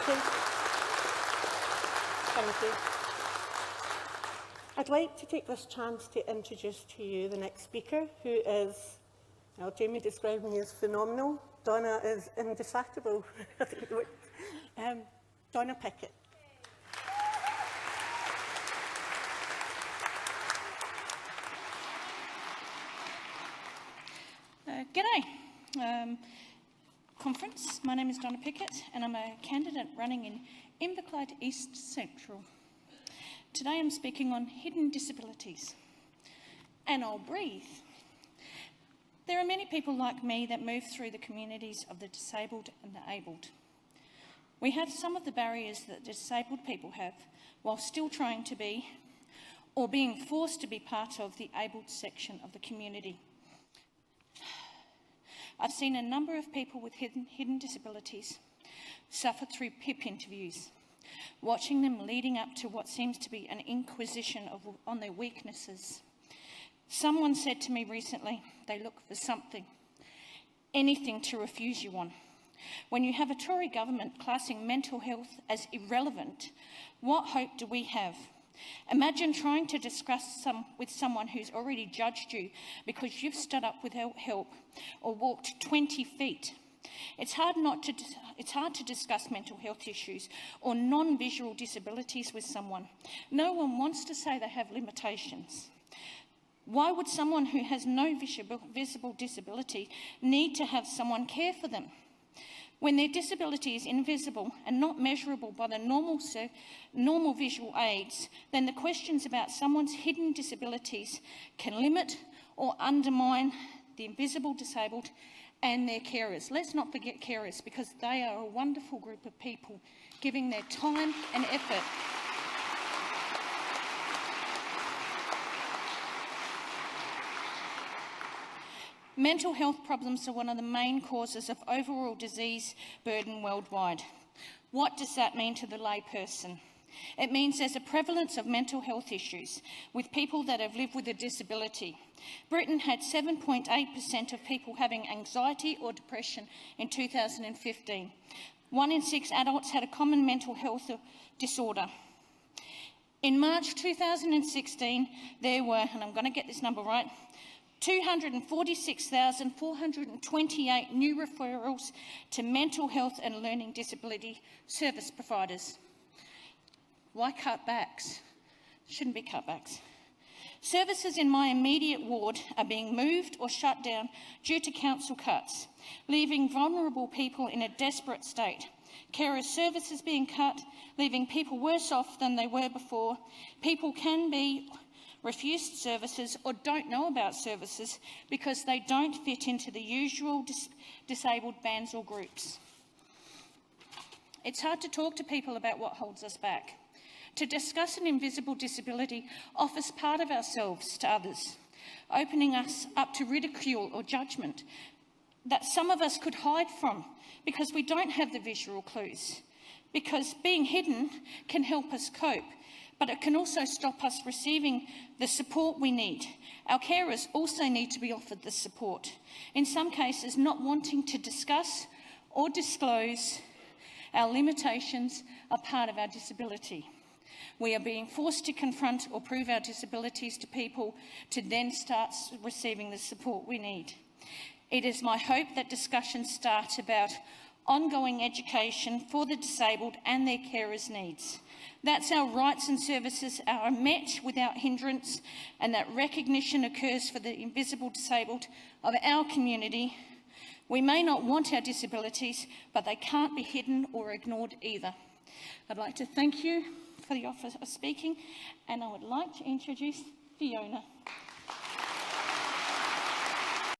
you. Thank you. I'd like to take this chance to introduce to you the next speaker, who is, well, Jamie described me as phenomenal. Donna is indefatigable. Donna Pickett. G'day. Conference. My name is Donna Pickett and I'm a candidate running in Inverclyde East Central. Today I'm speaking on hidden disabilities. And I'll breathe. There are many people like me that move through the communities of the disabled and the abled. We have some of the barriers that disabled people have while still trying to be or being forced to be part of the abled section of the community. I've seen a number of people with hidden disabilities suffer through PIP interviews, watching them leading up to what seems to be an inquisition on their weaknesses. Someone said to me recently, they look for something, anything to refuse you on. When you have a Tory government classing mental health as irrelevant, what hope do we have? Imagine trying to discuss with someone who's already judged you because you've stood up without help or walked 20 feet. It's hard to discuss mental health issues or non-visual disabilities with someone. No one wants to say they have limitations. Why would someone who has no visible disability need to have someone care for them? When their disability is invisible and not measurable by the normal visual aids, then the questions about someone's hidden disabilities can limit or undermine the invisible disabled and their carers. Let's not forget carers, because they are a wonderful group of people giving their time and effort. Mental health problems are one of the main causes of overall disease burden worldwide. What does that mean to the layperson? It means there's a prevalence of mental health issues with people that have lived with a disability. Britain had 7.8% of people having anxiety or depression in 2015. 1 in 6 adults had a common mental health disorder. In March 2016, there were, and I'm going to get this number right, 246,428 new referrals to mental health and learning disability service providers. Why cutbacks? Shouldn't be cutbacks. Services in my immediate ward are being moved or shut down due to council cuts, leaving vulnerable people in a desperate state. Carer services being cut, leaving people worse off than they were before. People can be refused services or don't know about services because they don't fit into the usual disabled bands or groups. It's hard to talk to people about what holds us back. To discuss an invisible disability offers part of ourselves to others, opening us up to ridicule or judgment that some of us could hide from because we don't have the visual clues. Because being hidden can help us cope, but it can also stop us receiving the support we need. Our carers also need to be offered the support. In some cases, not wanting to discuss or disclose our limitations are part of our disability. We are being forced to confront or prove our disabilities to people to then start receiving the support we need. It is my hope that discussions start about ongoing education for the disabled and their carers' needs. That's our rights and services are met without hindrance, and that recognition occurs for the invisible disabled of our community. We may not want our disabilities, but they can't be hidden or ignored either. I'd like to thank you for the offer of speaking, and I would like to introduce Fiona.